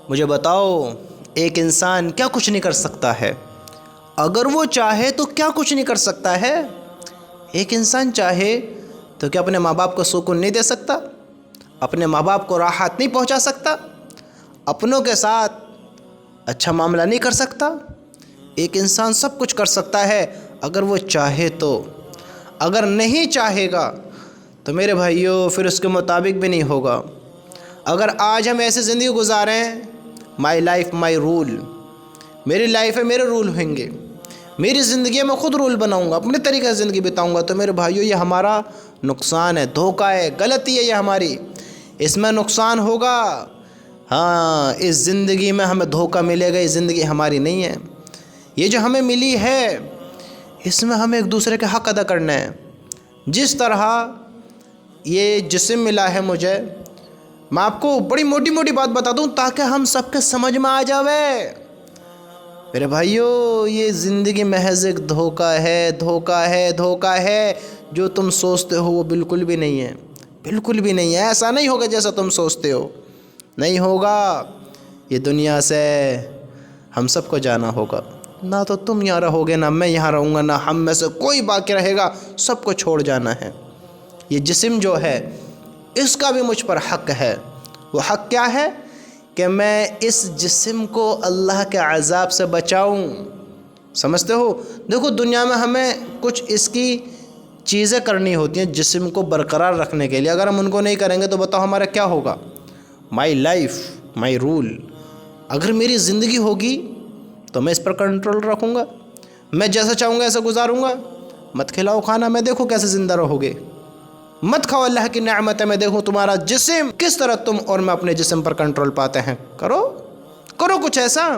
مجھے بتاؤ، ایک انسان کیا کچھ نہیں کر سکتا ہے؟ اگر وہ چاہے تو کیا کچھ نہیں کر سکتا ہے؟ ایک انسان چاہے تو کیا اپنے ماں باپ کو سکون نہیں دے سکتا؟ اپنے ماں باپ کو راحت نہیں پہنچا سکتا؟ اپنوں کے ساتھ اچھا معاملہ نہیں کر سکتا؟ ایک انسان سب کچھ کر سکتا ہے اگر وہ چاہے تو۔ اگر نہیں چاہے گا تو میرے بھائیوں پھر اس کے مطابق بھی نہیں ہوگا۔ اگر آج ہم ایسے زندگی گزاریں، مائی لائف مائی رول، میری لائف ہے میرے رول ہوئیں گے، میری زندگی میں خود رول بناؤں گا، اپنے طریقے سے زندگی بتاؤں گا، تو میرے بھائیوں یہ ہمارا نقصان ہے، دھوکہ ہے، غلطی ہے یہ ہماری، اس میں نقصان ہوگا۔ ہاں، اس زندگی میں ہمیں دھوکہ ملے گا، یہ زندگی ہماری نہیں ہے۔ یہ جو ہمیں ملی ہے اس میں ہمیں ایک دوسرے کے حق ادا کرنا ہے۔ جس طرح یہ جسم ملا ہے مجھے، میں آپ کو بڑی موٹی موٹی بات بتا دوں تاکہ ہم سب کے سمجھ میں آ جاوے۔ میرے بھائیوں یہ زندگی محض ایک دھوکہ ہے، دھوکہ ہے، دھوکہ ہے۔ جو تم سوچتے ہو وہ بالکل بھی نہیں ہے، بالکل بھی نہیں ہے۔ ایسا نہیں ہوگا جیسا تم سوچتے ہو، نہیں ہوگا۔ یہ دنیا سے ہم سب کو جانا ہوگا، نہ تو تم یہاں رہو گے، نہ میں یہاں رہوں گا، نہ ہم میں سے کوئی باقی رہے گا، سب کو چھوڑ جانا ہے۔ یہ جسم جو ہے اس کا بھی مجھ پر حق ہے۔ وہ حق کیا ہے؟ کہ میں اس جسم کو اللہ کے عذاب سے بچاؤں۔ سمجھتے ہو؟ دیکھو دنیا میں ہمیں کچھ اس کی چیزیں کرنی ہوتی ہیں جسم کو برقرار رکھنے کے لیے، اگر ہم ان کو نہیں کریں گے تو بتاؤ ہمارا کیا ہوگا؟ My life my role. اگر میری زندگی ہوگی تو میں اس پر کنٹرول رکھوں گا، میں جیسا چاہوں گا ایسا گزاروں گا۔ مت کھلاؤ کھانا، میں دیکھو کیسے زندہ رہو گے۔ مت کھاؤ اللہ کی نعمت ہے، میں دیکھوں تمہارا جسم کس طرح تم اور میں اپنے جسم پر کنٹرول پاتے ہیں۔ کرو کچھ ایسا۔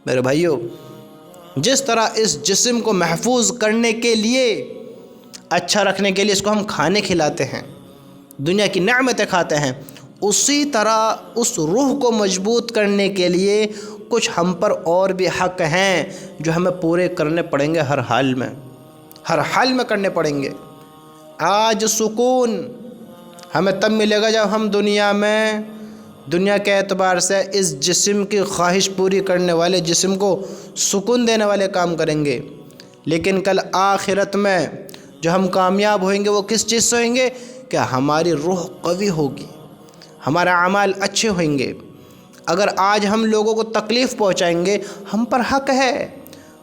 میرے بھائیوں جس طرح اس جسم کو محفوظ کرنے کے لیے، اچھا رکھنے کے لیے اس کو ہم کھانے کھلاتے ہیں، دنیا کی نعمتیں کھاتے ہیں، اسی طرح اس روح کو مضبوط کرنے کے لیے کچھ ہم پر اور بھی حق ہیں جو ہمیں پورے کرنے پڑیں گے، ہر حال میں کرنے پڑیں گے۔ آج سکون ہمیں تب ملے گا جب ہم دنیا کے اعتبار سے اس جسم کی خواہش پوری کرنے والے، جسم کو سکون دینے والے کام کریں گے۔ لیکن کل آخرت میں جو ہم کامیاب ہوئیں گے وہ کس چیز سے ہوئیں گے؟ کہ ہماری روح قوی ہوگی، ہمارے اعمال اچھے ہوئیں گے۔ اگر آج ہم لوگوں کو تکلیف پہنچائیں گے، ہم پر حق ہے،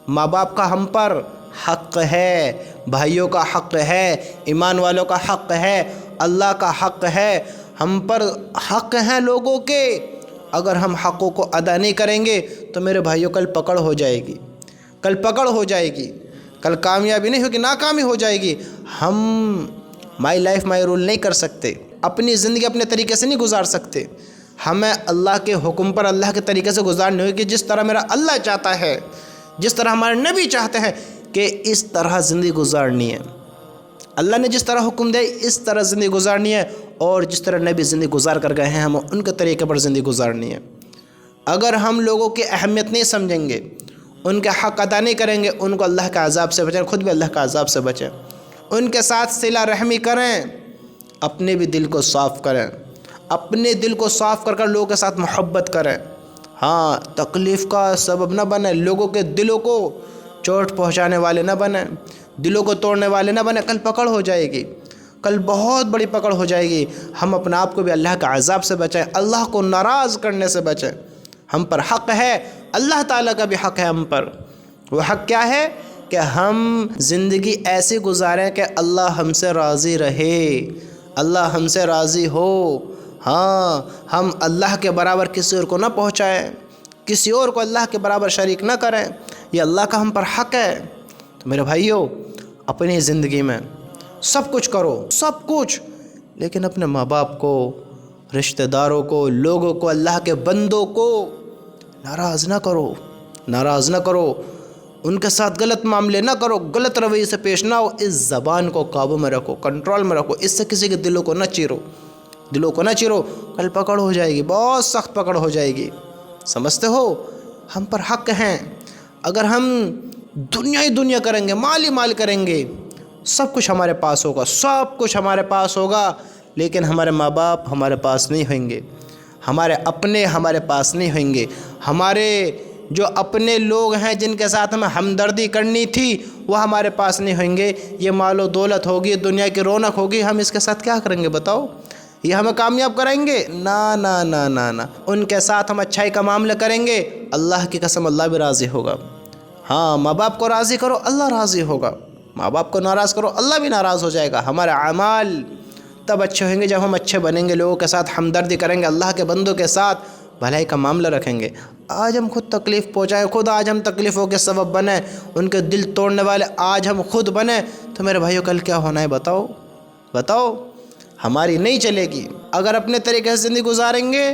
ماں باپ کا ہم پر حق ہے، بھائیوں کا حق ہے، ایمان والوں کا حق ہے، اللہ کا حق ہے، ہم پر حق ہیں لوگوں کے۔ اگر ہم حقوں کو ادا نہیں کریں گے تو میرے بھائیوں کل پکڑ ہو جائے گی، کل کامیابی نہیں ہوگی، ناکامی ہو جائے گی۔ ہم مائی لائف مائی رول نہیں کر سکتے، اپنی زندگی اپنے طریقے سے نہیں گزار سکتے۔ ہمیں اللہ کے حکم پر اللہ کے طریقے سے گزارنی ہوگی، جس طرح میرا اللہ چاہتا ہے، جس طرح ہمارے نبی چاہتے ہیں کہ اس طرح زندگی گزارنی ہے۔ اللہ نے جس طرح حکم دیا اس طرح زندگی گزارنی ہے، اور جس طرح نبی زندگی گزار کر گئے ہیں ہمیں ان کے طریقے پر زندگی گزارنی ہے۔ اگر ہم لوگوں کی اہمیت نہیں سمجھیں گے، ان کے حق ادا نہیں کریں گے، ان کو اللہ کے عذاب سے بچیں، خود بھی اللہ کے عذاب سے بچیں۔ ان کے ساتھ صلہ رحمی کریں، اپنے بھی دل کو صاف کریں، اپنے دل کو صاف کر لوگوں کے ساتھ محبت کریں۔ ہاں، تکلیف کا سبب نہ بنیں، لوگوں کے دلوں کو چوٹ پہنچانے والے نہ بنیں، دلوں کو توڑنے والے نہ بنیں۔ کل پکڑ ہو جائے گی، کل بہت بڑی پکڑ ہو جائے گی۔ ہم اپنے آپ کو بھی اللہ کے عذاب سے بچائیں، اللہ کو ناراض کرنے سے بچیں۔ ہم پر حق ہے، اللہ تعالیٰ کا بھی حق ہے ہم پر۔ وہ حق کیا ہے؟ کہ ہم زندگی ایسی گزاریں کہ اللہ ہم سے راضی رہے، اللہ ہم سے راضی ہو۔ ہاں، ہم اللہ کے برابر کسی اور کو نہ پہنچائیں، کسی اور کو اللہ کے برابر شریک نہ کریں، یہ اللہ کا ہم پر حق ہے۔ تو میرے بھائیوں اپنی زندگی میں سب کچھ کرو، سب کچھ، لیکن اپنے ماں باپ کو، رشتہ داروں کو، لوگوں کو، اللہ کے بندوں کو ناراض نہ کرو، ان کے ساتھ غلط معاملے نہ کرو، غلط رویے سے پیش نہ ہو۔ اس زبان کو قابو میں رکھو، کنٹرول میں رکھو، اس سے کسی کے دلوں کو نہ چیرو، کل پکڑ ہو جائے گی، بہت سخت پکڑ ہو جائے گی۔ سمجھتے ہو؟ ہم پر حق ہیں۔ اگر ہم دنیا کریں گے، مال کریں گے، سب کچھ ہمارے پاس ہوگا، لیکن ہمارے ماں باپ ہمارے پاس نہیں ہوئیں گے، ہمارے اپنے ہمارے پاس نہیں ہوئیں گے، ہمارے جو اپنے لوگ ہیں جن کے ساتھ ہمیں ہمدردی کرنی تھی وہ ہمارے پاس نہیں ہوئیں گے۔ یہ مال و دولت ہوگی، دنیا کی رونق ہوگی، ہم اس کے ساتھ کیا کریں گے بتاؤ؟ یہ ہمیں کامیاب کرائیں گے؟ نہ نہ نہ نہ نہ۔ ان کے ساتھ ہم اچھائی کا معاملہ کریں گے، اللہ کی قسم اللہ بھی راضی ہوگا۔ ہاں، ماں باپ کو راضی کرو اللہ راضی ہوگا، ماں باپ کو ناراض کرو اللہ بھی ناراض ہو جائے گا۔ ہمارے اعمال تب اچھے ہوئیں گے جب ہم اچھے بنیں گے، لوگوں کے ساتھ ہمدردی کریں گے، اللہ کے بندوں کے ساتھ بھلائی کا معاملہ رکھیں گے۔ آج ہم خود تکلیف پہنچائیں، خود آج ہم تکلیفوں کے سبب بنیں، ان کے دل توڑنے والے آج ہم خود بنیں، تو میرے بھائیو کل کیا ہونا ہے بتاؤ؟ بتاؤ، ہماری نہیں چلے گی۔ اگر اپنے طریقے سے زندگی گزاریں گے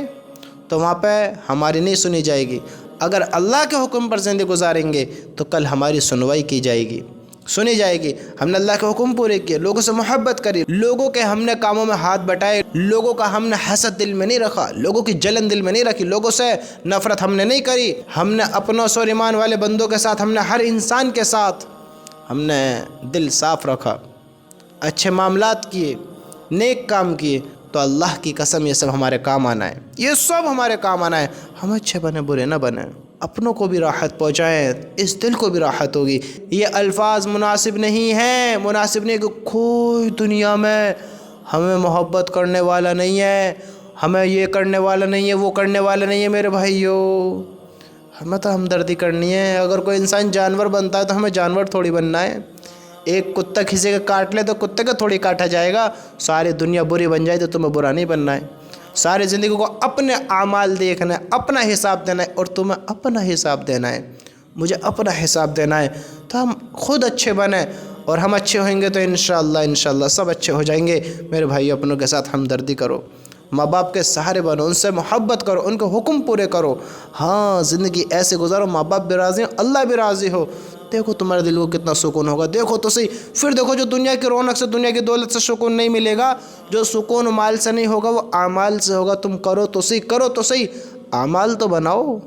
تو وہاں پہ ہماری نہیں سنی جائے گی، اگر اللہ کے حکم پر زندگی گزاریں گے تو کل ہماری سنوائی کی جائے گی، سنی جائے گی۔ ہم نے اللہ کے حکم پورے کیے، لوگوں سے محبت کری، لوگوں کے ہم نے کاموں میں ہاتھ بٹائے، لوگوں کا ہم نے حسد دل میں نہیں رکھا، لوگوں کی جلن دل میں نہیں رکھی، لوگوں سے نفرت ہم نے نہیں کری، ہم نے اپنوں سے اور ایمان والے بندوں کے ساتھ، ہم نے ہر انسان کے ساتھ ہم نے دل صاف رکھا، اچھے معاملات کیے، نیک کام کیے، تو اللہ کی قسم یہ سب ہمارے کام آنا ہے، یہ سب ہمارے کام آنا ہے۔ ہم اچھے بنے برے نہ بنیں، اپنوں کو بھی راحت پہنچائیں، اس دل کو بھی راحت ہوگی۔ یہ الفاظ مناسب نہیں ہیں، مناسب نہیں کہ کوئی دنیا میں ہمیں محبت کرنے والا نہیں ہے، ہمیں یہ کرنے والا نہیں ہے، وہ کرنے والا نہیں ہے۔ میرے بھائیو، ہمیں تو ہمدردی کرنی ہے۔ اگر کوئی انسان جانور بنتا ہے تو ہمیں جانور تھوڑی بننا ہے۔ ایک کتا کسی کا کاٹ لے تو کتے کا تھوڑی کاٹا جائے گا۔ ساری دنیا بری بن جائے تو تمہیں برا نہیں بننا ہے۔ ساری زندگی کو اپنے اعمال دیکھنا ہے، اپنا حساب دینا ہے، اور تمہیں اپنا حساب دینا ہے، مجھے اپنا حساب دینا ہے۔ تو ہم خود اچھے بنیں، اور ہم اچھے ہوئیں گے تو انشاءاللہ سب اچھے ہو جائیں گے۔ میرے بھائی، اپنوں کے ساتھ ہمدردی کرو، ماں باپ کے سہارے بنو، ان سے محبت کرو، ان کے حکم پورے کرو۔ ہاں، زندگی ایسے گزارو ماں باپ بھی راضی ہو، اللہ بھی راضی ہو۔ دیکھو تمہارے دل کو کتنا سکون ہوگا، دیکھو تو صحیح۔ پھر دیکھو جو دنیا کی رونق سے، دنیا کی دولت سے سکون نہیں ملے گا، جو سکون مال سے نہیں ہوگا وہ اعمال سے ہوگا۔ تم کرو تو صحیح، کرو تو صحیح، اعمال تو بناؤ۔